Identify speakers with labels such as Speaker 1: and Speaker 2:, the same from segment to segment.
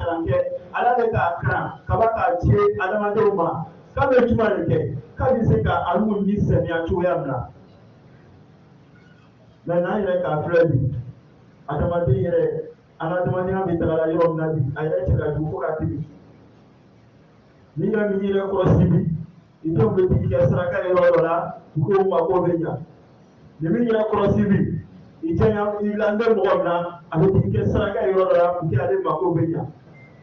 Speaker 1: kalanke ala de ka kan kaba ka tie adamadenw ma k'a bɛ juma de kɛ k'a bɛ se ka alu ni sɛnɛya cogoya min na mɛ n'an yɛrɛ k'a filɛ bi adamaden yɛrɛ an ka adamadenya bɛ tagala yɔrɔ min na bi a yɛrɛ cɛ ka jugu fo ka tɛmɛ n'i yɛrɛ min yɛrɛ kɔrɔsi bi i denw bɛ t'i kɛ saraka ye yɔrɔ dɔ la u k'o ma k'o bɛ ɲa nin min yɛrɛ kɔrɔsi bi i jɛnya i la n bɛ mɔgɔ min na a bɛ t'i kɛ saraka ye yɔrɔ dɔ la u kɛ ale ma k'o bɛ ɲa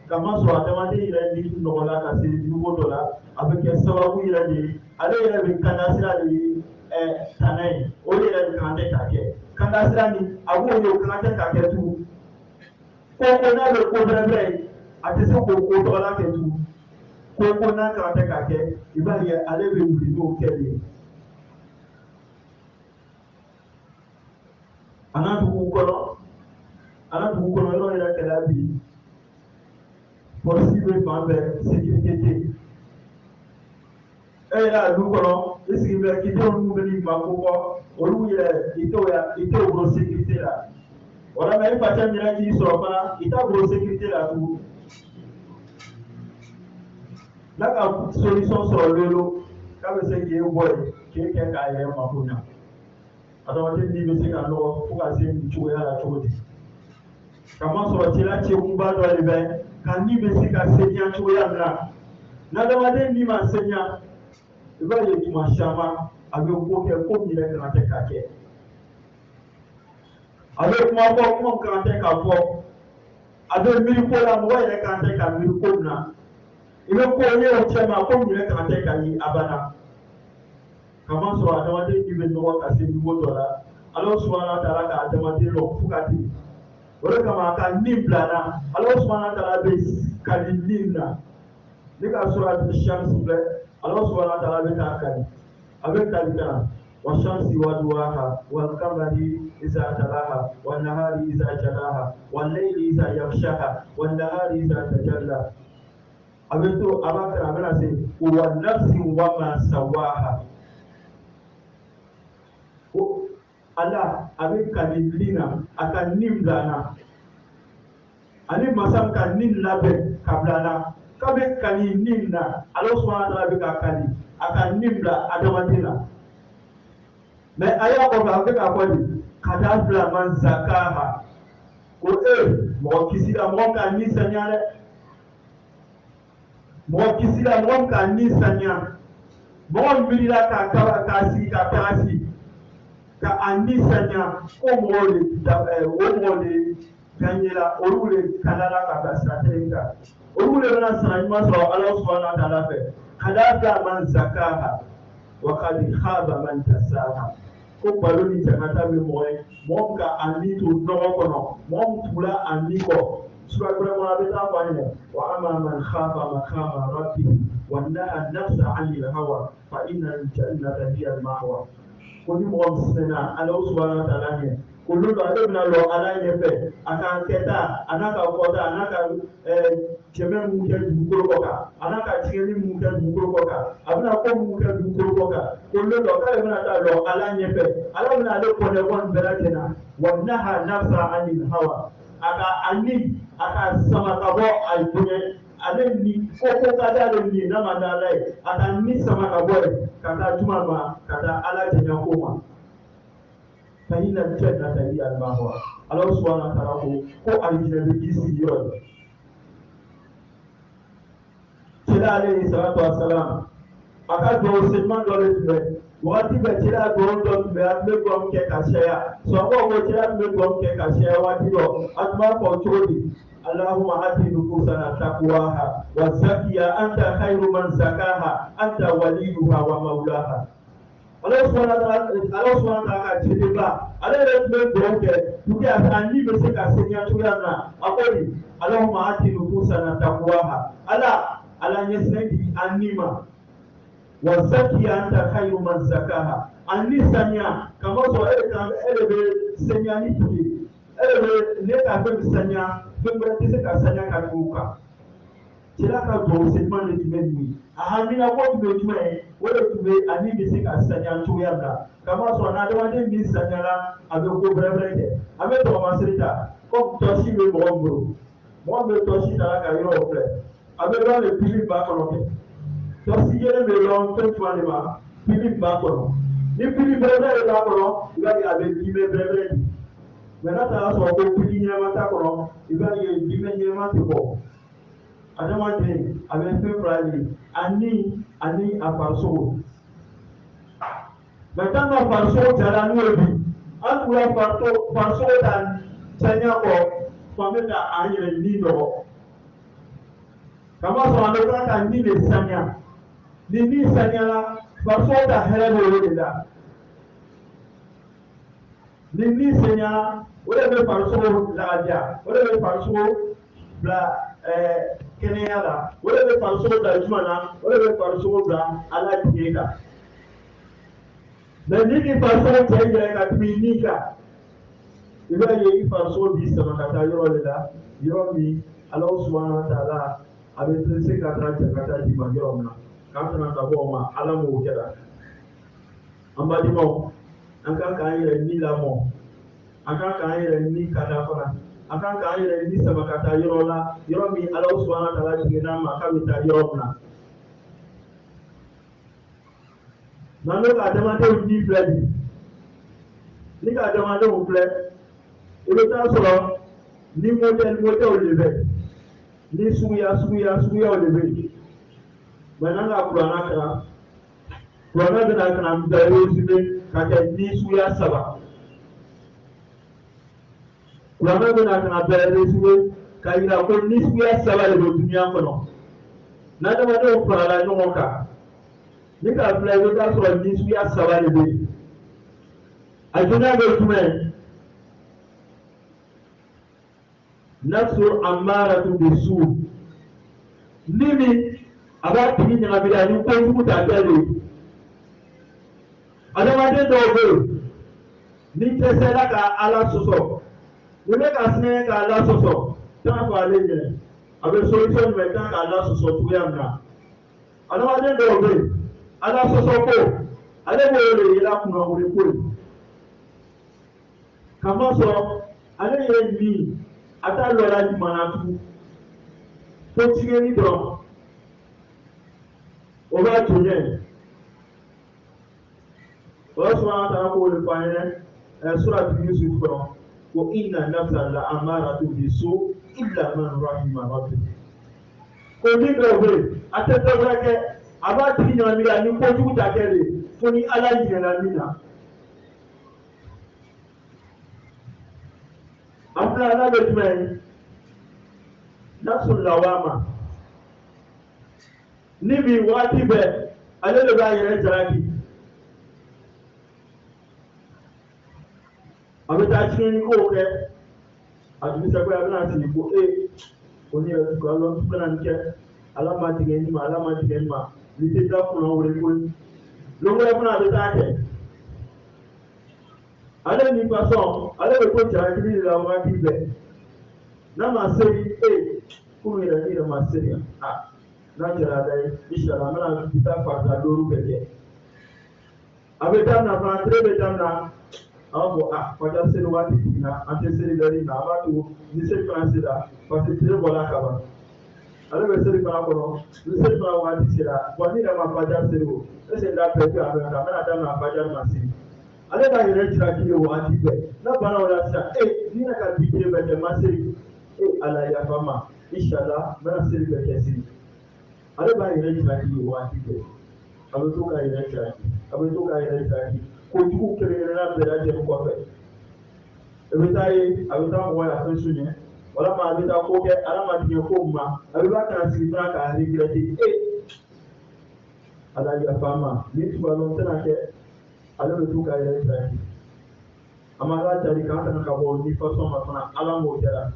Speaker 1: kamasɔrɔ adamaden yɛrɛ ni nɔgɔla ka se niveau dɔ la a bɛ kɛ sababu yɛrɛ de ye ale yɛrɛ bɛ kanda sira de ye tana ye o de yɛrɛ bɛ kan tɛ k'a kɛ kanda sira nin a b'o ye o kan tɛ k'a kɛ tugun ko n'a bɛ ko bɛrɛ ye a tɛ se k'o ko tɔgɔla kɛ tugun ko n'a kan tɛ k'a kɛ i b'a ye ale bɛ wuli n'o kɛ de ye an ka dugu kɔnɔ yɔrɔ yɛrɛ kɛlɛ bi polisi bɛ fan bɛɛ sécurité tɛ yen e yɛrɛ a du kɔnɔ i sigi bɛ k'idenw ninnu bɛ n'i ma ko fɔ olu yɛrɛ i t'o bolo sécurité la wala mɛ i facɛ min yɛrɛ k'i sɔrɔ fana i t'a bolo sécurité la tugun n'a ka solution sɔrɔ lolo k'a bɛ se k'e bɔ yen k'e kɛ k'a yɛrɛ mako ɲa adamaden n'i bɛ se ka nɔgɔ fo ka se nin cogoya la cogo di kamasɔrɔ cɛla cɛkunba dɔ de bɛ ka n'i bɛ se ka seniya cogoya min na n'adamaden n'i ma seniya i b'a ye tuma caman a bɛ ko kɛ ko min yɛrɛ kan tɛ k'a kɛ a bɛ kuma fɔ kuma kan tɛ k'a fɔ a bɛ miiri ko la mɔgɔ yɛrɛ kan tɛ ka miiri ko min na i bɛ ko ye o cɛ ma ko min yɛrɛ kan tɛ ka ye abada kamasɔrɔ adamaden n'i bɛ nɔgɔ ka se niveau dɔ la Ala subahana wataala ka adamaden lɔ fo ka tɛmɛ o de kama a ka nin bila n na Ala subahana wataala bɛ kali nin na ne ka sura Shamsi filɛ Ala subahana wataala bɛ k'a kali a bɛ kali kan wa shamsi wa duhaha wal qamari iza talaha wan nahari iza jalaha wal layli iza yaghshaha wan nahari iza tajalla a bɛ to a b'a kɛ a bɛna se wa nafsin wa ma sawaha ko Ala a bɛ kali nin na a ka nin bila n na ani masa ka nin labɛn ka bila n na k'a bɛ kali nin na Ala subahana wataala bɛ ka kali a ka nin bila adamaden na mɛ a y'a kɔfɛ a bɛ k'a fɔ de ka taa bila man zakaha ko mɔgɔ kisi la mɔgɔ ka nin saniya dɛ mɔgɔ kisi la mɔgɔ ka nin saniya mɔgɔ miirila k'a sigi ka taga sigi ka a nin saniya ko mɔgɔw de gagnera olu de kalala ka bila sira kelen kan olu de bɛna sara ɲuman sɔrɔ Ala subahana wataala fɛ ka taa bila man zakaha wa qad khaba man dassaha ko balo ni jangata bɛ mɔgɔ ye mɔgɔ min ka a ni to nɔgɔ kɔnɔ mɔgɔ min tugula a ni kɔ sura wɛrɛ kɔnɔ a bɛ taa fɔ an ɲɛna wa amma man khafa maqama rabbihi wa naha nafsa anil hawa fa inna al-jannata hiya al-ma'wa ko ni mɔgɔ min sɛnɛna Ala subahana wataala ɲɛ olu do ale bɛna lɔ Ala ɲɛfɛ a ka kɛta a n'a ka fɔta a n'a ka cɛmɛ mun kɛ dugukolo kɔ kan a n'a ka tiɲɛni mun kɛ dugukolo kɔ kan a bɛna ko mun kɛ dugukolo kɔ kan olu do k'ale bɛna taa lɔ Ala ɲɛfɛ Ala bɛna ale kɔnɛbɔ bɛɛ lajɛlen na wa naha nafsa anil hawa a ka sama ka bɔ a bonya ale ni ko ka d'ale ni n'a ma d'Ala ye a ka ni sama ka bɔ yen ka taa juma ma ka taa Ala janya ko ma fa inna al-jannata hiya al-ma'wa Ala subahana wataala ko alijinɛ bɛ k'i sigi yɔrɔ ye cɛla alayhi salatu wa salam a ka duwawu senɲuman dɔ de tun bɛ wagati bɛɛ cɛla duwawu dɔ tun bɛ a tun bɛ duwawu kɛ ka caya sɔrɔbaw ko cɛla tun bɛ duwawu kɛ ka caya waati dɔ a tun b'a fɔ cogo di Allahumma ati nufusana taqwaha wa zakkiha anta khayru man zakkaha anta waliyuha wa mawlaha Ala subahana wataala ka cɛba ale yɛrɛ tun bɛ duwawu kɛ pour que a ni bɛ se ka seniya cogoya min na a ko de Allahumma ati nufusana taqwaha Ala ɲɛsinɛ di an ni ma wa zakkiha anta khayru man zakkaha an ni saniya kamasɔrɔ e de bɛ seniya ni tugu ye e de bɛ ne ka fɛn saniya fɛn wɛrɛ tɛ se ka saniya ka tɛmɛ o kan cɛla ka duwawu senɲuman de tun bɛ nin ye a hamina ko tun bɛ jumɛn ye o de tun bɛ ani bɛ se ka saniya cogoya min na kamasɔrɔ n'adamaden min saniyara a bɛ ko bɛrɛbɛrɛ kɛ a bɛ tɔgɔmasiri ta ko tɔsi bɛ mɔgɔ min bolo Moi, je suis dans la carrière au frère. Avec le public bas qu'on donc si je me rends compte de public bas qu'on ni public bref bas qu'on il va y avoir des bref maintenant ça va sur le public n'importe qu'on il va y avoir des n'importe quoi adama de avec peu frali ani à parso maintenant dans parso jala nous bi en tout cas parso dans China ko famille da ayere ni do kama so ando ka ni le sanya ni sanya la parso da hele do da ni sanya wala be parso la dia wala be parso bla kenya la wala be parso da jumana wala be parso da ala tieka na ni parso tayira ka timinika iba ye parso bi sama kata yoro la yoro mi Allah subhanahu wa ta'ala abe tse kata di ma yoro na ka na ka bo ma ala mo keda amba di mo an kan ka yira ni la mo an kan ka yira ni kada fara an kan ka yira ni sama kata yoro la yoro mi Allah subhanahu wa ta'ala di na ma ka bi ta yoro na nalo ka demande ni fledi ni ka demande o fledi il est sọ̀rọ̀ ní mọ́tẹ́ olèbẹ̀ ní súyà olèbẹ̀ maintenant la kurana bena kana bẹ̀rẹ̀ sílẹ̀ kàkẹ́ ní súyà saba kurana bena kana bẹ̀rẹ̀ sílẹ̀ kàyìnà kó ní súyà saba lè do duniya kɔnɔ n'adamadenw farala ɲɔgɔn kan ní ka filɛ il est sọ̀rọ̀ ní súyà saba lè bẹ̀ a jɔnya bɛ jumɛn nafsu amaratu bisu nimi aba tigi ɲagamira ni kojugu ta kɛle adamaden dɔw bɛ yen ni dɛsɛra ka ala sɔsɔ ni bɛ ka sinɛ ka ala sɔsɔ t'a fɔ ale ɲɛ a bɛ solution jumɛn kan ka ala sɔsɔ cogoya min na adamaden dɔw bɛ yen ala sɔsɔ ko ale b'o de yira kunnafoni ko ye kamasɔrɔ ale ye min ata lɔra jumanatu fo tigɛni dɔrɔn o b'a to ɲɛ o y'a sɔrɔ an taara k'o de fɔ an ɲɛnɛ suratu Yusuf kɔnɔ ko inna nafsa la amaratu bisu illa man rahima rabbi ko ni dɔw bɛ yen a tɛ dɔ wɛrɛ kɛ a b'a tigi ɲagamira ni kojugu ta kɛ de fo ni ala ɲinɛna min na an filɛ ala bɛ jumɛn ye nafsu lawama ni bi waati bɛɛ ale de b'a yɛrɛ jalaki a bɛ taa tiɲɛni kow kɛ a dugusago a bɛna sigi ko ko ni yɛrɛ ko ala bɛna nin kɛ ala ma tigɛ nin ma ala ma tigɛ nin ma ni tɛ da kunna wele koyi lɔnkɔrɔ fana a bɛ taa kɛ ale ni fasɔn ale bɛ ko jalaki de la waati bɛɛ n'a ma seri kunu yɛrɛ ni yɛrɛ ma seri n'a jara da ye inshallah an bɛna taa farida duuru bɛɛ kɛ a bɛ daminɛ fana tile bɛ daminɛ an b'a fɔ fajar seli waati jiginna an tɛ seli dɔɔni na an b'a to ni seli fana sera parce que tile bɔra ka ban ale bɛ seli fana kɔnɔ ni seli fana waati sera bon ni yɛrɛ ma fajar seli o est ce que n'a bɛɛ to a bɛ ka n bɛna daminɛ fajar ma seli ale b'a yɛrɛ jalaki ye waati bɛɛ n'a banna o la sisan ni ne ka bi tile bɛɛ kɛ n ma seli ala yafa ma inshallah n bɛna seli bɛɛ kɛ seli ale b'a yɛrɛ jalaki ye waati bɛɛ a bɛ to k'a yɛrɛ jalaki a bɛ to k'a yɛrɛ jalaki kojugu kɛrɛnkɛrɛnnenya bɛɛ lajɛlen kɔfɛ i bɛ taa ye a bɛ taa mɔgɔ ya fɛn suɲɛ walama a bɛ taa ko kɛ ala ma tigɛ ko ma a bɛ b'a kana sigi fana k'a regretter ala yafa ma ni tubalon tɛna kɛ ale bɛ to k'a yɛrɛ jalaki a ma ala jaabi k'an kana ka bɔ ni fasɔn ma fana ala m'o kɛra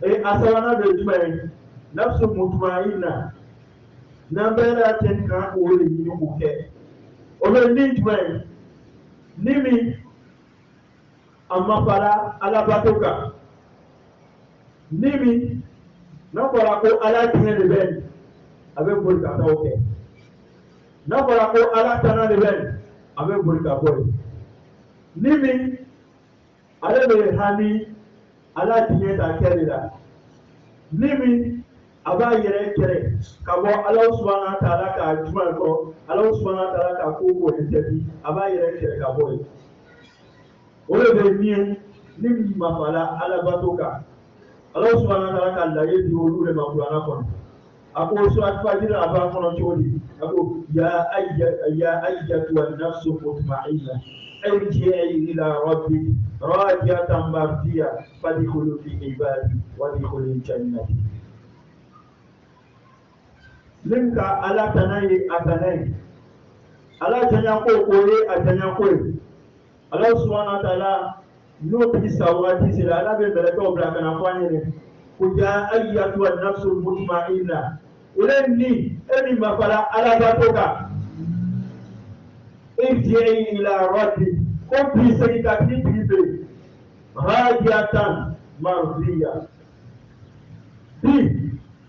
Speaker 1: a sabanan bɛ jumɛn ye nafsu mutmainna n'an bɛɛ y'a cɛ kan k'o de ɲini k'o kɛ o bɛ ni jumɛn ye ni min a ma fara alabato kan ni min n'a fɔra ko ala tiɲɛ de bɛ yen a bɛ boli ka taa o kɛ n'a fɔra ko ala tana de bɛ yen a bɛ boli ka bɔ yen ni min ale bɛ hami ala tiɲɛ ta kɛ de la Nimi aba yɛrɛ kɛrɛ ka bɔ Alahu subahana wa taala ka juma kɔ Alahu subahana wa taala ka ko ko jaabi a b'a yɛrɛ kɛrɛ ka bɔ yen o de bɛ miɲɛ ni mafala alabato kan Alahu subahana wa taala ka laye di olu de ma Kurana kɔnɔ a ko surat Fajir a b'a kɔnɔ cogo di a ko ya ayyatuha an-nafsu mutma'inna irji'i ila rabbiki radiyatan mardiyya fadkhuli fi ibadi wadkhuli jannati. Nin ka ala tana ye a tana ye ala janya ko ye a janya ko ye ala subhanahu wa ta'ala n'o tigi sa waati sera ala bɛ mɛlɛkɛw bila ka na fɔ an ye ko ya ayyatuha an-nafsul mutma'inna ule ni eni mafala ala bato kan irji'i ila rabbi ko bi segi ka tigi fɛ radiyatan mardiyya bi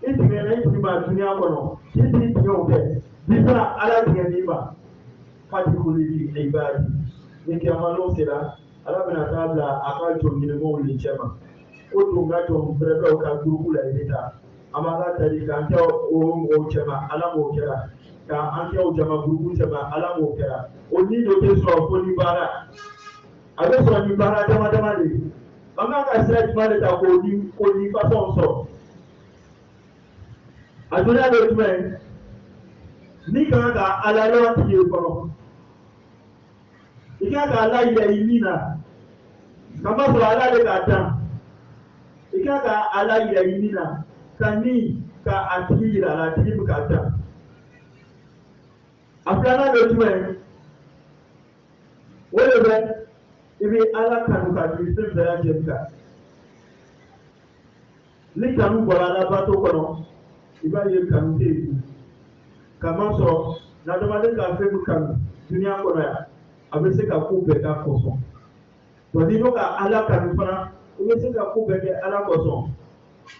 Speaker 1: itigɛna itigi ma duniya kɔnɔ k'i tigɛw kɛ bi fana ala tigɛni ma fadkhuli fi ibadi ni kiyama sera ala bɛna taa bila a ka jɔn ɲɛnɛmaw le cɛ ma o tun ka jɔn bɛrɛbɛw ka gurupu la i bɛ taa a ma ala tali k'an kɛ o mɔgɔw cɛ ma ala m'o kɛra k'an kɛ o jama gurupu cɛ ma ala m'o kɛra o ni dɔ tɛ sɔrɔ fo ni baara a bɛ sɔrɔ ni baara dama dama de ye an kan ka sira jumɛn de ta k'o ni fasɔnw sɔrɔ. A duniya bɛ jumɛn ni ka kan ka ala lɔn tigi ye kɔnɔ i ka kan ka ala yira i nin na ka ma sɔrɔ ala de k'a dan i ka kan ka ala yira i nin na ka ni ka a tigi yira a la a tigi bɛ k'a dan a filanan bɛ jumɛn o de bɛ i bɛ ala kanu ka tigi fɛn bɛɛ lajɛlen kan ni kanu bɔra ala bato kɔnɔ i b'a ye kanu tɛ yen ka ma sɔrɔ n'adamaden ka fɛn min kanu duniya kɔnɔ yan a bɛ se ka ko bɛɛ k'a kɔsɔn wa n'i bɛ ka ala kanu fana i bɛ se ka ko bɛɛ kɛ ala kɔsɔn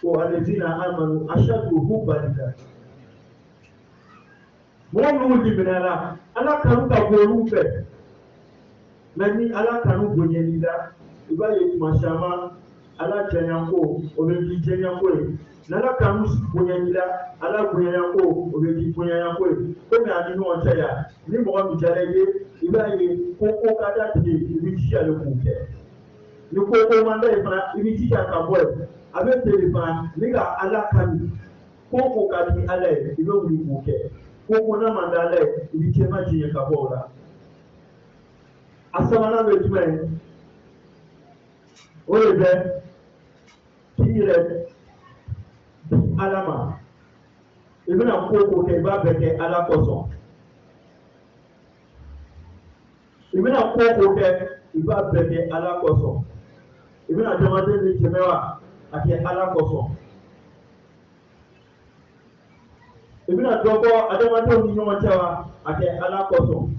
Speaker 1: ko alladhina amanu ashaddu hubban lillah mɔgɔ minnu liminɛna ala kanu ka bon olu fɛ mɛ ni ala kanu bonyɛn'i la i b'a ye tuma caman ala janyanko o bɛ k'i janyanko ye n'ala kanu bonyɛn'i la ala bonyanko o bɛ k'i bonyanko ye komi a ni ɲɔgɔn cɛ yan ni mɔgɔ min diyara i ye i b'a ye ko ka d'a tigi i b'i jija de k'o kɛ ni ko man d'a ye fana i b'i jija ka bɔ yen a bɛ tɛmɛ fana ni ka ala kanu ko ka di ala ye i bɛ wuli k'o kɛ ko n'a man d'a ala ye i b'i cɛma jiyɛn ka bɔ o la a sabanan bɛ jumɛn ye o de bɛ k'i yɛrɛ di ala ma i bɛna ko kɛ i b'a bɛɛ kɛ ala kosɔn i bɛna ko kɛ i b'a bɛɛ kɛ ala kosɔn i bɛna adamaden ni tɛmɛ wa a kɛ ala kosɔn i bɛna dɔ bɔ adamadenw ni ɲɔgɔn cɛ wa a kɛ ala kosɔn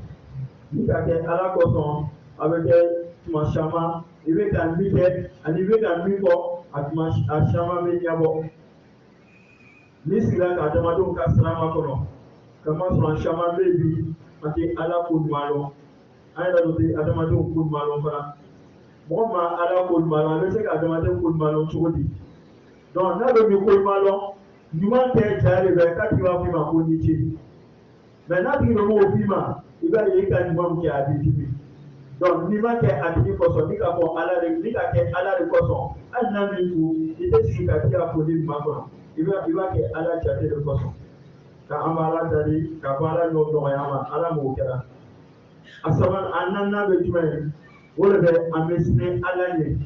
Speaker 1: ni ka kɛ ala kosɔn a bɛ kɛ tuma caman i bɛ ka min kɛ ani i bɛ ka min fɔ a caman bɛ ɲɛbɔ n'i sigira ka adamadenw ka sira makɔnɔ kamasɔrɔ caman bɛ yen bi a tɛ ala ko ɲuman dɔn an yɛrɛ dɔ tɛ adamadenw ko ɲuman dɔn fana mɔgɔ ma ala ko ɲuman dɔn a bɛ se ka adamadenw ko ɲuman dɔn cogo di donc n'a bɛ min ko ɲuman dɔn ɲuman tɛ jaa de bɛ k'a tigi b'a fɔ i ma ko ni ce mais n'a tigi bɛ m'o f'i ma i b'a ye i ka ɲuman min kɛ a b'i dimi donc n'i ma kɛ a tigi kosɔn ni ka fɔ ala de ni ka kɛ ala de kosɔn hali n'a m'i tu i tɛ sigi ka tigi ka foli ɲuman kɔnɔ i b'a kɛ ala jate de kosɔn ka an bɛ ala dali ka bɔ ala ɲɔ nɔgɔya ma ala m'o kɛra a sabanan a naaninan bɛ jumɛn ye o de bɛ an bɛ sinɛ ala ɲɛ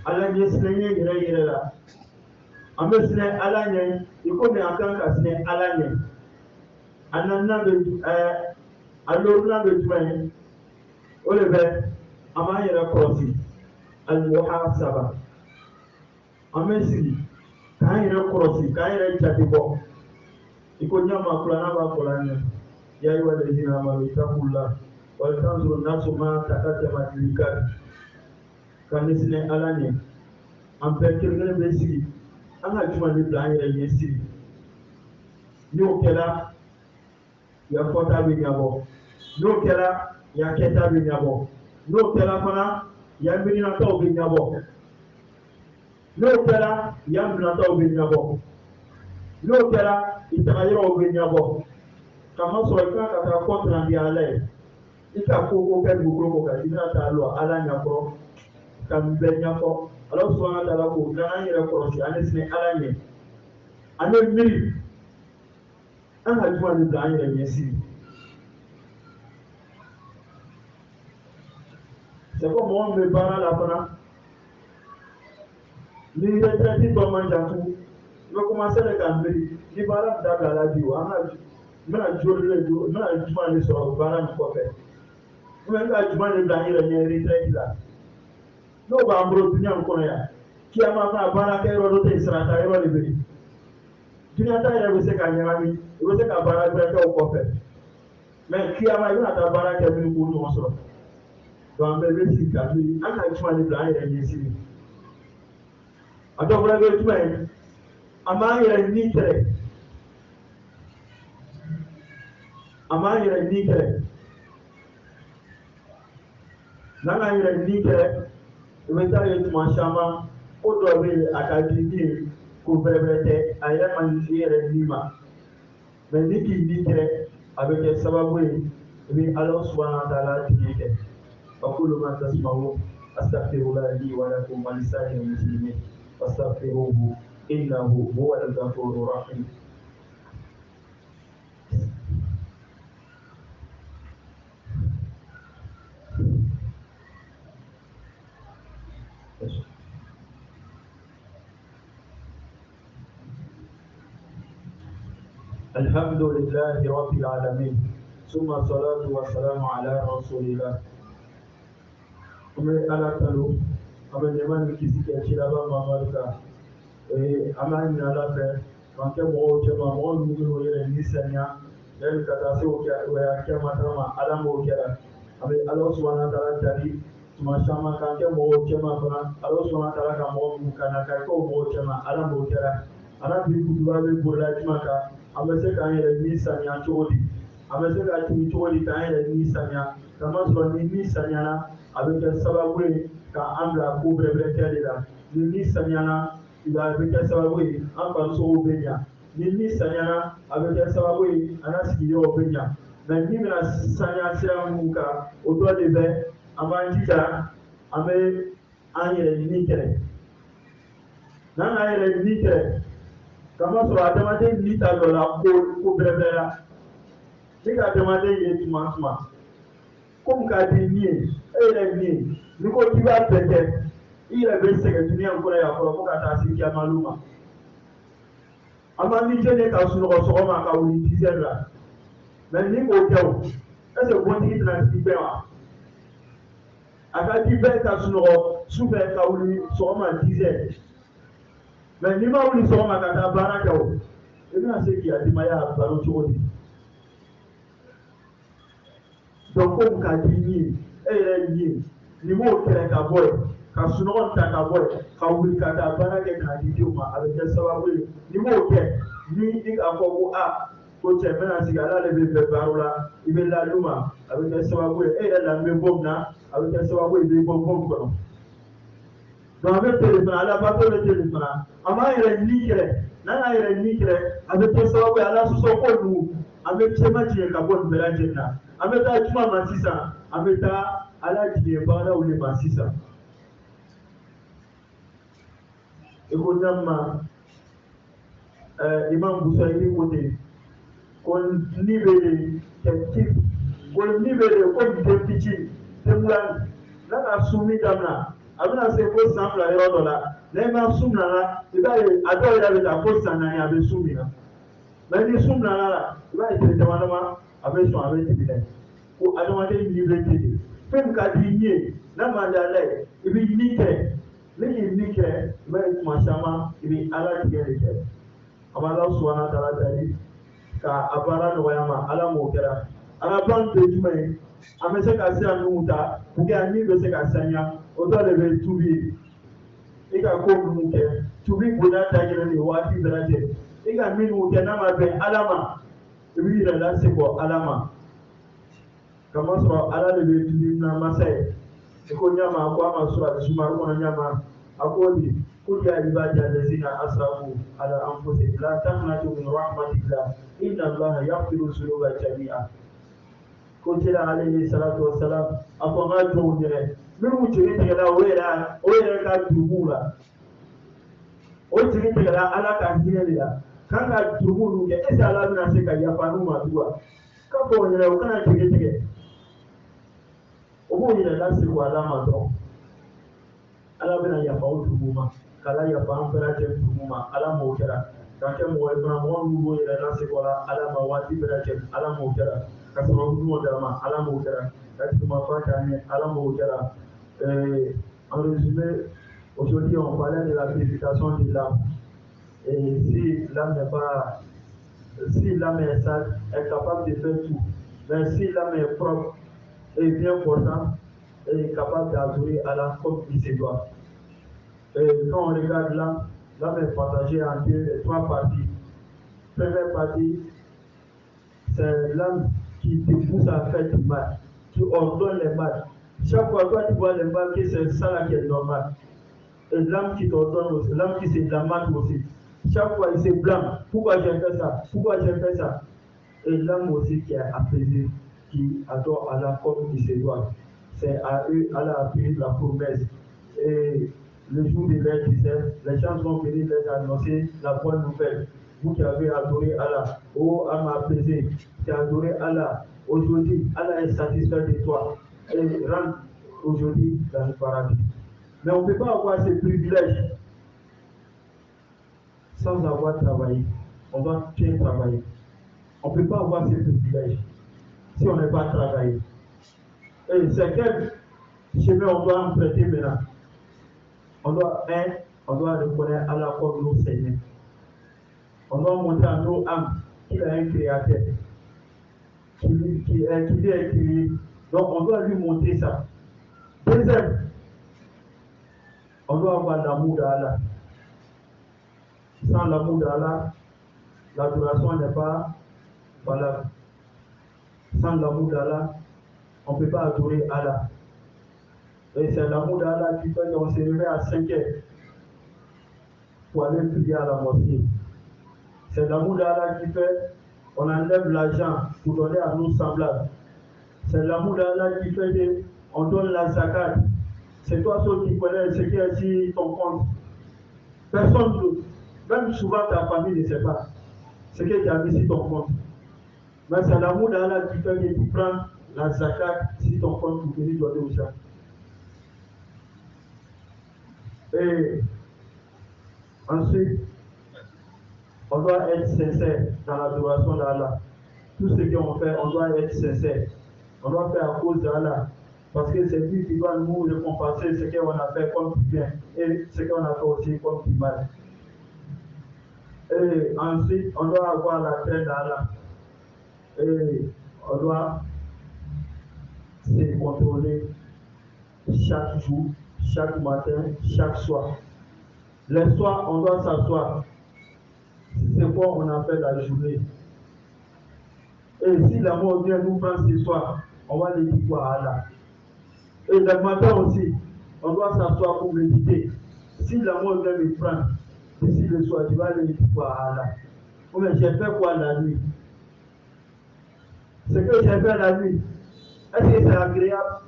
Speaker 1: ala ɲɛ sinɛɲɛ yɛrɛ yɛrɛ la an bɛ sinɛ ala ɲɛ i komi an kan ka sinɛ ala ɲɛ a naaninan bɛ a lorinan bɛ jumɛn ye o de bɛ an b'an yɛrɛ kɔlɔsi al-muhasaba an bɛ sigi k'an yɛrɛ kɔlɔsi k'an yɛrɛ jate bɔ i ko ɲama kuranna b'a fɔ an ɲɛ ya ayyuhallazina amanu ittaqullaha wal tanzur nafsun ma qaddamat ligad ka ɲɛsinɛ ala ɲɛ an bɛɛ kelen-kelen bɛ sigi an ka juma de bila an yɛrɛ ɲɛ sigi n'o kɛra ya fɔta bɛ ɲɛbɔ n'o kɛra ya kɛta bɛ ɲɛbɔ n'o kɛra fana ya miirinataw bɛ ɲɛbɔ n'o kɛra yan dunataw bɛ ɲɛbɔ n'o kɛra i tagayɔrɔw bɛ ɲɛbɔ kamasɔrɔ i kan ka taa kɔntan di ala ye i ka ko kɛ dugukolo ko kan i bɛna taa lɔ ala ɲɛkɔrɔ ka nin bɛɛ ɲɛfɔ ala sɔnna ta la k'o dilan an yɛrɛ kɔlɔsi an bɛ sinɛ ala ɲɛ an bɛ miiri an ka juma de bila an yɛrɛ ɲɛsigi c'est comme mɔgɔ min bɛ baara la fana ni retraite dɔ man jan tugun i bɛ commencer de ka miiri ni baara dabilala bi o an ka n bɛna joli de don n bɛna juma de sɔrɔ baara nin kɔfɛ n ka juma de bila an yɛrɛ ɲɛ retraite la n'o b'an bolo dunuya in kɔnɔ yan kiyama fana baarakɛ yɔrɔ dɔ tɛ yen sarata yɔrɔ de bɛ yen dunuya ta yɛrɛ bɛ se ka ɲagami i bɛ se ka baara wɛrɛ kɛ o kɔfɛ mais kiyama i bɛna taa baara kɛ min k'o ɲɔgɔn sɔrɔ donc an bɛɛ bɛ sigi ka miiri an ka juma de bila an yɛrɛ ɲɛ sigi a dɔ fana bɛ jumɛn ye a m'an yɛrɛ ni kɛlɛ a m'an yɛrɛ ni kɛlɛ n'an k'an yɛrɛ ni kɛlɛ i bɛ taa ye tuma caman ko dɔ bɛ yen a ka di min ye ko bɛrɛbɛrɛ tɛ a yɛrɛ man i yɛrɛ ni ma mais ni k'i ni kɛlɛ a bɛ kɛ sababu ye i bɛ ala subahana wa taala tigi kɛ aqulu ma tasma'un astaghfirullaha li wa lakum wa lisa'iril muslimin fastaghfiruhu innahu huwal ghafurur rahim. الحمد لله رب العالمين ثم الصلاة والسلام على رسول الله أمي على تلو أمي نمان كيسي كشيرابا ماماركا أمان على فه كانت موجة مامون مغلو يلا نيسانيا يلا كتاسي ويا كما ترى على موجة أمي الله سبحانه وتعالى تري ثم شاما كانت موجة ما فنا الله سبحانه وتعالى كموجة كنا كايكو موجة ما على موجة أنا بيكودوا بيقولا جماكا an bɛ se k'an yɛrɛ ni saniya cogo di an bɛ se ka tigi cogo di k'an yɛrɛ ni saniya kamasɔrɔ ni saniyara a bɛ kɛ sababu ye k'an bila ko bɛrɛbɛrɛ kɛ de la ni saniyara a bɛ kɛ sababu ye an farisogow bɛ ɲa ni saniyara a bɛ kɛ sababu ye an ka sigiyɔrɔw bɛ ɲa mɛ ni bɛna saniya sira minnu kan o dɔ de bɛ an b'an jija an bɛ an yɛrɛ ni kɛlɛ n'an k'an yɛrɛ ni kɛlɛ kamasɔrɔ adamaden ni ta dɔ la ko bɛrɛbɛrɛ la ni ka adamaden ye tuma komi ka di min ye e yɛrɛ min ye ni ko k'i b'a bɛɛ kɛ i yɛrɛ bɛ sɛgɛn dunuya in kɔnɔ yan fɔlɔ fo ka taa se kiyamalu ma an b'an ni jɛlen ka sunɔgɔ sɔgɔma ka wuli 10 heures la mais ni k'o kɛ o est ce que bɔntigi tɛna di bɛɛ ma a ka di bɛɛ ka sunɔgɔ sufɛ ka wuli sɔgɔma 10 heures. mais ni ma wuli sɔgɔma ka taa baara kɛ o i bɛna se k'i adimaya balo cogo di donc komi ka di min ye e yɛrɛ min ye ni m'o kɛlɛ ka bɔ yen ka sunɔgɔ ta ka bɔ yen ka wuli ka taa baara kɛ k'a di denw ma a bɛ kɛ sababu ye ni m'o kɛ ni i k'a fɔ ko ko cɛ n bɛna sigi ala de bɛ bɛn baro la i bɛ lalu ma a bɛ kɛ sababu ye e yɛrɛ la n bɛ bɔ min na a bɛ kɛ sababu ye i bɛ bɔ bɔn kɔnɔ. donc an bɛ tele fana ala bato bɛ tele fana an b'an yɛrɛ ni kɛlɛ n'an y'an yɛrɛ ni kɛlɛ a bɛ kɛ sababu ye ala sɔsɔ ko ninnu an bɛ cɛma tigɛ ka bɔ nin bɛɛ lajɛlen na an bɛ taa juma ma sisan an bɛ taa ala jigin baaraw de ma sisan i ko ɲama imam busayiri ko ten ko ni bɛ yen ko ni bɛ yen ko nin tɛ fitinin tɛmula n'a ka sun min daminɛ a bɛna se ko san 2 yɔrɔ dɔ la n'e ma sun nana i b'a ye a dɔw yɛrɛ bɛ taa ko san 4 a bɛ sun min na mais ni sun nana la i b'a ye tile dama dama a bɛ sɔn a bɛ tɛmɛ dɛ ko adamaden ni bɛ ten fɛn min ka di i ye n'a ma di ala ye i bɛ ni kɛ ni k'i ni kɛ i b'a ye tuma caman i bɛ ala tigɛ de kɛ a bɛ ala subahana wa taala deli ka a baara nɔgɔya ma ala m'o kɛra ala ban tɛ jumɛn ye an bɛ se ka sira ninnu ta pour que a ni bɛ se ka saniya o dɔ de bɛ tubi ye i ka ko minnu kɛ tubi bonya da yɛlɛ de waati bɛɛ lajɛlen i ka minnu kɛ n'a ma bɛn ala ma i b'i yɛrɛ lase bɔ ala ma kamasɔrɔ ala de bɛ tubi na masa ye i ko ɲama a ko a ma sɔrɔ a bɛ suma a kɔnɔ ɲama a ko di قل يا عبادي الذين أسرفوا على أنفسهم لا تقنطوا من رحمة الله إن الله يغفر الذنوب جميعا. قلت عليه الصلاة والسلام أفضل جوني من وجهك لا ويرا كدبورا وجهك لا على كهيلا كان كدبورو كإذا لا نسيك يفعلوا ما دوا كفوا يلا وكان جهك وهو يلا نسيك ولا ما دوا ala bena yafa o duguma kala yafa an bɛɛ lajɛlen duguma ala m'o kɛra ka kɛ mɔgɔ ye fana mɔgɔ minnu b'o yɛrɛ lase la ala ma waati bɛɛ lajɛlen ala m'o kɛra ka sababu ɲuman d'a ma ala m'o kɛra ka tuma k'a ɲɛ ala m'o kɛra en résumé aujourd'hui on parlait de la purification de l'âme et si l'âme n'est pas si l'âme est sale est capable de faire tout mais si l'âme est propre et bien portante est capable d'adorer Allah comme il se doit. Et quand on regarde l'âme est partagée en trois parties. Première partie, c'est l'âme qui te pousse à faire du mal, qui ordonne le mal. Chaque fois que tu vois le mal, c'est ça là qui est normal. Et l'âme qui t'ordonne aussi, l'âme qui se lamente aussi. Chaque fois il se blâme. Pourquoi j'ai fait ça? Pourquoi j'ai fait ça? Et l'âme aussi qui est apaisée, qui adore Allah comme il se doit. C'est à eux, Allah a pris la promesse. Et le jour de leur disette, les gens vont venir leur annoncer la bonne nouvelle. Vous qui avez adoré Allah, oh âme apaisée, qui a adoré Allah, aujourd'hui, Allah est satisfait de toi et rentre aujourd'hui dans le paradis. Mais on ne peut pas avoir ces privilèges sans avoir travaillé. On doit bien travailler. On ne peut pas avoir ces privilèges si on n'est pas travaillé. Et c'est quel chemin on doit emprunter maintenant? On doit reconnaître Allah comme nos Seigneurs. On doit montrer à nos âmes qu'il a un créateur, qu'il est créé. Donc on doit lui montrer ça. Deuxième, on doit avoir l'amour d'Allah. Sans l'amour d'Allah, l'adoration n'est pas valable. Sans l'amour d'Allah, on ne peut pas adorer Allah. Et c'est l'amour d'Allah qui fait qu'on se réveille à 5 heures pour aller prier à la mosquée. C'est l'amour d'Allah qui fait qu'on enlève l'argent pour donner à nos semblables. C'est l'amour d'Allah qui fait qu'on donne la zakat. C'est toi seul qui connais ce qui est sur ton compte. Personne d'autre, même souvent ta famille ne sait pas ce que tu as mis sur ton compte. Mais c'est l'amour d'Allah qui fait que tu prends la zakat si ton compte pour venir donner aux gens. Et ensuite, on doit être sincère dans l'adoration d'Allah. Tout ce qu'on fait, on doit être sincère. On doit faire à cause d'Allah. Parce que c'est lui qui doit nous récompenser ce qu'on a fait comme du bien et ce qu'on a fait aussi comme du mal. Et ensuite, on doit avoir la crainte d'Allah. Et on doit se contrôler chaque jour, chaque matin, chaque soir. Le soir, on doit s'asseoir. C'est quoi on appelle la journée. Et si la mort vient nous prendre ce soir, on va le dire à Allah. Et le matin aussi, on doit s'asseoir pour méditer. Si la mort vient me prendre, d'ici le soir, tu vas le dire à Allah. Mais j'ai fait quoi la nuit? Ce que j'ai fait la nuit, est-ce que c'est agréable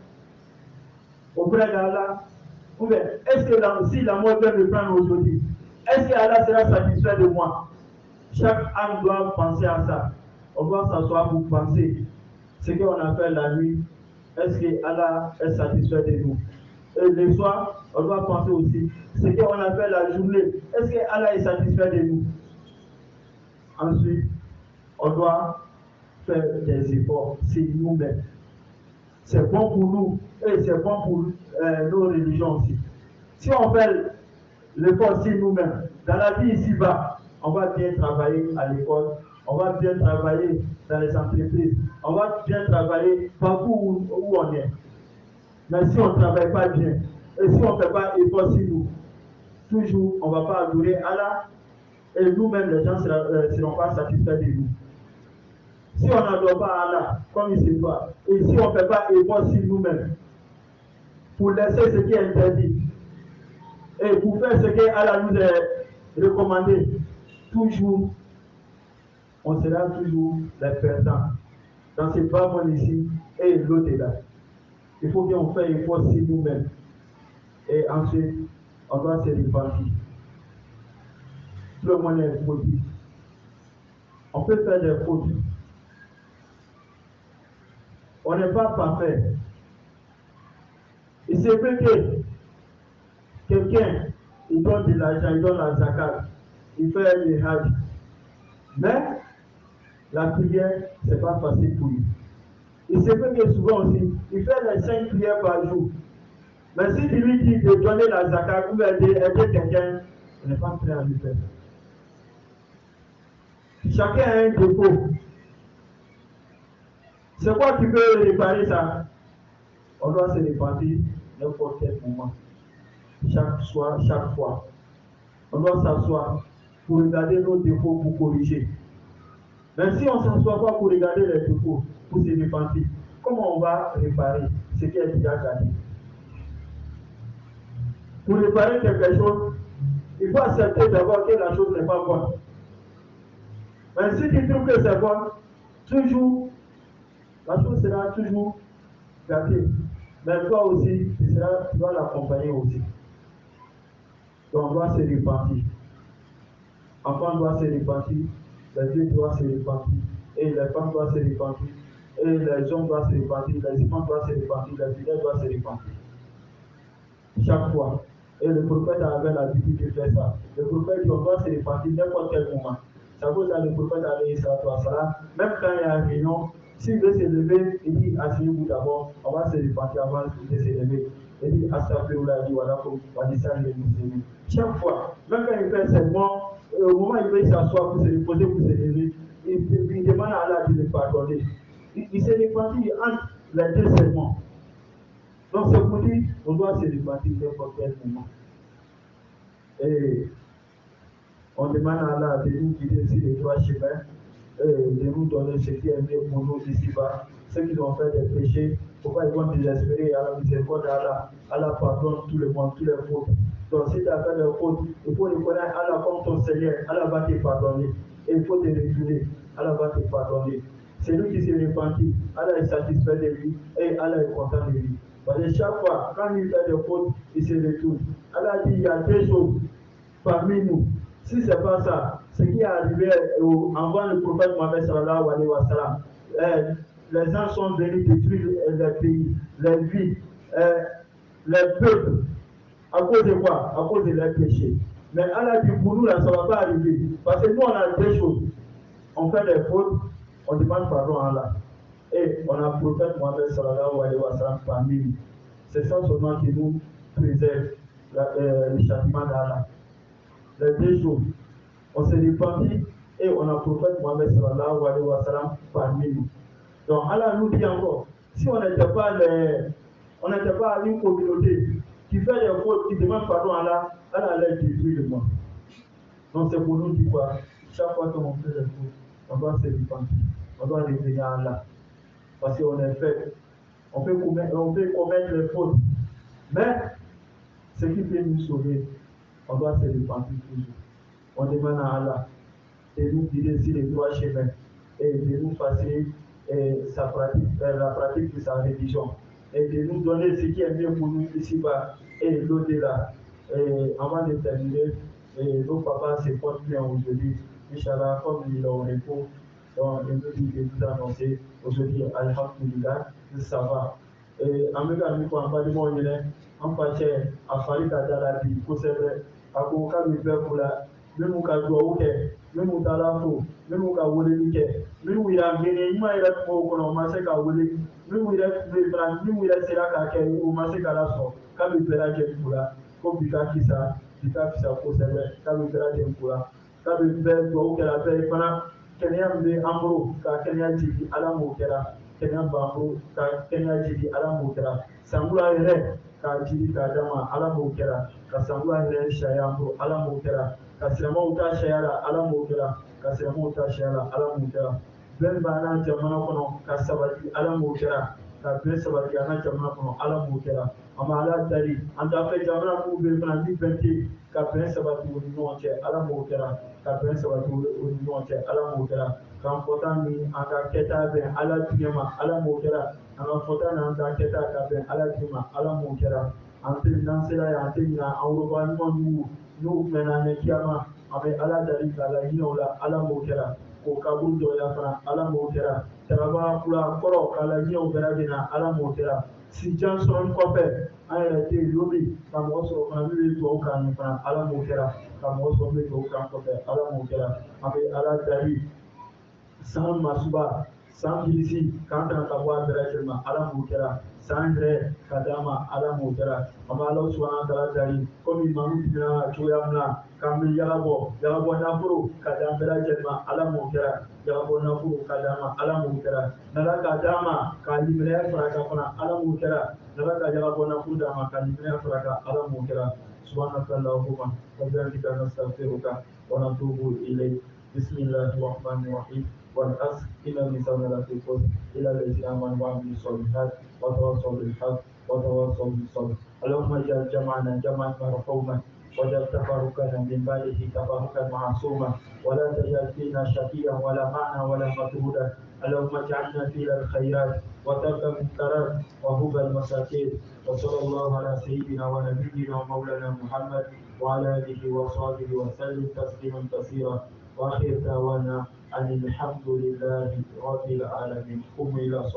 Speaker 1: auprès d'Allah? Ou bien, est-ce que si la mort vient me prendre aujourd'hui, est-ce que Allah sera satisfait de moi? Chaque âme doit penser à ça. On doit s'asseoir pour penser ce qu'on a fait la nuit. Est-ce que Allah est satisfait de nous? Et le soir, on doit penser aussi ce qu'on a fait la journée. Est-ce que Allah est satisfait de nous? Ensuite, on doit faire des efforts sur nous-mêmes. C'est bon pour nous et c'est bon pour nos religions aussi. Si on fait l'effort sur nous-mêmes, dans la vie ici-bas, on va bien travailler à l'école, on va bien travailler dans les entreprises, on va bien travailler partout où on est. Mais si on ne travaille pas bien, et si on ne fait pas effort sur nous, toujours on ne va pas adorer Allah, et nous-mêmes les gens ne seront pas satisfaits de nous. Si on n'adore pas Allah comme il se doit, et si on ne fait pas effort sur nous-mêmes, pour laisser ce qui est interdit, Et pour faire ce que Allah nous a recommandé, toujours, on sera toujours les perdants. Dans ce bas monde ici et l'au-delà. Il faut qu'on fasse une fois sur nous-mêmes. Et ensuite, on doit se repentir. Tout le monde est fautif. On peut faire des fautes. On n'est pas parfait. Il se peut que quelqu'un, il donne de l'argent, il donne la zakat, il fait le hajj. Mais la prière, ce n'est pas facile pour lui. Il se peut que souvent aussi, il fait les 5 prières par jour. Mais si tu lui dis de donner la zakat ou aider quelqu'un, on n'est pas prêt à lui faire. Chacun a un défaut. C'est quoi qui peut réparer ça? On doit se repentir n'importe quel moment. Chaque soir, chaque fois. On doit s'asseoir pour regarder nos défauts, pour corriger. Même si on ne s'assoit pas pour regarder les défauts, pour se repentir, comment on va réparer ce qui est déjà gagné? Pour réparer quelque chose, il faut accepter d'abord que la chose n'est pas bonne. Mais si tu trouves que c'est bon, toujours, la chose sera toujours gâtée. Mais toi aussi, tu dois l'accompagner aussi. Donc on doit se repentir. L'enfant doit se repentir, les vieux doivent se repentir, et les femmes doivent se repentir, et les hommes doivent se repentir, les enfants doivent se repentir, les fidèles doivent se repentir. Chaque fois. Et le prophète avait l'habitude de faire ça. Le prophète dit on doit se repentir n'importe quel moment. Ça veut dire le prophète alayhi salatu wa salam, même quand il y a une réunion, s'il veut se lever, il dit asseyez-vous d'abord, on va se repentir avant de se lever. Il dit astaghfirullah, il dit walakum wa lisa'il muslimin. Chaque fois, même quand il fait seulement, au moment où il veut s'asseoir pour se reposer, pour se lever, il demande à Allah de le pardonner. Il se repentit entre les deux segments. Donc c'est pour dire, on doit se repentir n'importe quel moment. Et on demande à Allah de nous guider sur les trois chemins, de nous donner ce qui est mieux pour nous ici-bas. Ceux qui ont fait des péchés, pourquoi ils vont désespérer à la miséricorde d'Allah? Allah pardonne tout le monde, tous les fautes. Donc si tu as fait des fautes, il faut reconnaître Allah comme ton Seigneur, Allah va te pardonner. Et il faut te retourner, Allah va te pardonner. C'est lui qui s'est repenti, Allah est satisfait de lui et Allah est content de lui. Parce que chaque fois, quand il fait des fautes, il se retourne. Allah dit il y a deux choses parmi nous. Si ce n'est pas ça, ce qui est arrivé avant le prophète Mohammed sallallahu alayhi wa sallam, les gens sont venus détruire les pays, les villes, les peuples. À cause de quoi? À cause de leurs péchés. Mais Allah dit pour nous, là, ça ne va pas arriver. Parce que nous, on a deux choses. On fait des fautes, on demande pardon à Allah. Et on a le prophète Mohammed sallallahu alayhi wa sallam parmi nous. C'est ça seulement qui nous préserve le châtiment d'Allah. Les deux jours, on s'est repenti et on a le prophète Mohammed sallallahu alayhi wa sallam parmi nous. Donc Allah nous dit encore, si on n'était pas une communauté qui fait des fautes, qui demande pardon à Allah, Allah allait détruire le monde. Donc c'est pour nous dire quoi? Chaque fois qu'on fait des fautes, on doit se repentir, on doit revenir à Allah. Parce qu'on est fait, on peut commettre les fautes, mais ce qui peut nous sauver, on doit se repentir toujours. On demande à Allah de nous guider sur les trois chemins et de nous faciliter la pratique de sa religion et de nous donner ce qui est mieux pour nous ici-bas et l'au-delà. Avant de terminer, nos papas se portent bien aujourd'hui. Inch'Allah, comme ils l'ont repos, donc il nous dit de nous annoncer aujourd'hui, Alhamdulillah, ça va. Américain, nous avons pas de mots, on passe à Farid Adala, qui possède à Koka Mibekula, même au Kadoua, même au Talafo, même au Kawolike, même où il a gagné, il m'a été pour qu'on masse Kawole, même où il a Sera Kake, ou Masse Kalaso, Kabipera Kepula, comme Bika Kisa, Bika Kisa possède, Kabipera Kepula, Kabipera Kepula, Kabipera Kenya de Ambro, Kenya Jiki, Alamokera, Kenya Bambo, Kenya Jiki, Alamokera, Sambula Ere, Kajiri Kadama, Alamokera, Kasambula Ere Shayambo, Alamokera, Kasramota Shayara, Alamokera, Kasramota Shayara, Alamokera, Ben Bana Jamana Kono, Kasabati, Alamokera, ka bɛn sabati an ka jamana kɔnɔ ala m'o kɛra an bɛ ala dali an t'a fɛ jamana minnu bɛ yen fana ni bɛn tɛ yen ka bɛn sabati u ni ɲɔgɔn cɛ ala m'o kɛra ka bɛn sabati u ni ɲɔgɔn cɛ ala m'o kɛra k'an fɔta ni an ka kɛta bɛn ala tigɛ ma ala m'o kɛra an ka fɔta ni an ka kɛta ka bɛn ala tigɛ ma ala m'o kɛra an tɛ n'an sera yan an tɛ ɲina an woloba ɲuman n'u mɛnna an ɲɛ kiyama an bɛ ala dali k'a la hinɛ o la ala m'o kɛra k'o kaburu dɔgɔya fana ala m'o kɛra taraba fula kɔrɔ k'a la hinɛ o bɛɛ lajɛlen na ala m'o kɛra sijan sɔrɔli kɔfɛ an yɛrɛ tɛ yen yobe ka mɔgɔ sɔrɔ fana min bɛ tubabu kan nin fana ala m'o kɛra ka mɔgɔ sɔrɔ min bɛ tubabu kan kɔfɛ ala m'o kɛra an bɛ ala dali san masuba san bilisi k'an tanga ka bɔ a bɛɛ lajɛlen ma ala m'o kɛra san yɛrɛ ka d'a ma ala m'o kɛra an bɛ ala subahana wataala dali komi maa min tɛmɛna cogoya min na k'an bɛ jalabɔ nafolo ka di an bɛɛ lajɛlen ma ala m'o kɛra jalabɔ nafolo ka d'a ma ala m'o kɛra n'ala ka d'a ma ka liminɛya fara kan fana ala m'o kɛra n'ala ka jalabɔ nafolo d'a ma ka liminɛya fara kan ala m'o kɛra subhanaka allahumma wa bihamdika nastaghfiruka wa natubu ilayk bismillahir rahmanir rahim والأصل إلى الإنسان التي يفوز إلى الذين آمنوا وعملوا الصالحات وتواصوا بالحق وتواصوا بالصبر اللهم اجعل جمعنا جمعا مرحوما واجعل تفرقنا من بعده تفرقا معصوما ولا تجعل فينا شقيا ولا معنا ولا مطرودا اللهم اجعلنا في الخيرات وترك المنكرات وهب المساكين وصلى الله على سيدنا ونبينا ومولانا محمد وعلى آله وصحبه وسلم تسليما كثيرا وآخر دعوانا أن الحمد لله رب العالمين قم إلى صلاة